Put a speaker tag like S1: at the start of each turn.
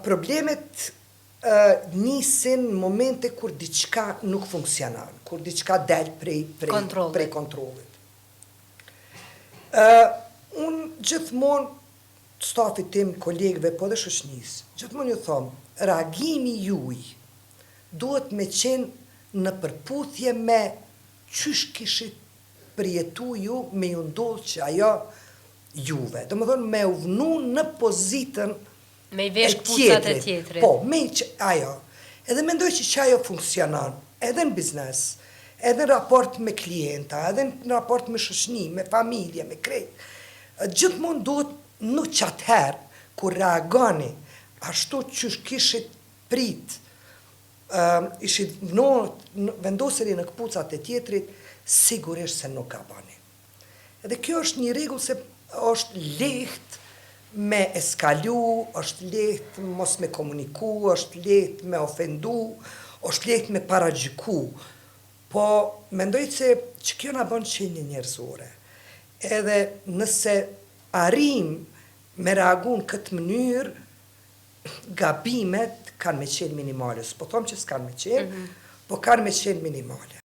S1: Problemet nisin në momente kur diçka nuk funksionon, kur diçka del prej kontrollit. Unë gjithmonë stafit tim, kolegëve, po dhe shoqënisë, gjithmonë ju thomë, reagimi juj duhet me qenë në përputhje me qysh kishit përjetu ju me ju ndodhë që ajo juve. Do më thonë me uvnu në pozitën
S2: me i vesh kpucat e tjetrit.
S1: Po, me ajo. Edhe mendoj që ajo funksionon, edhe në biznes, edhe në raport me klienta, edhe në raport me shoqëni, me familje, me krejt. Gjithmonë duhet në qatëherë, kur reagoni, ashtu që kishit prit, ishit vendosëri në kpucat e tjetrit, sigurisht se nuk ka bani. Edhe kjo është një rregull se është lehtë me eskalu, është lehtë mos me komuniku, është lehtë me ofendu, është lehtë me paragjyku. Po, mendoj se që kjo na bën qenie njerëzore. Edhe nëse arrim me reagu në këtë mënyrë, gabimet kanë me qenë minimale. Po thomë që s'kanë me qenë, po kanë me qenë minimale.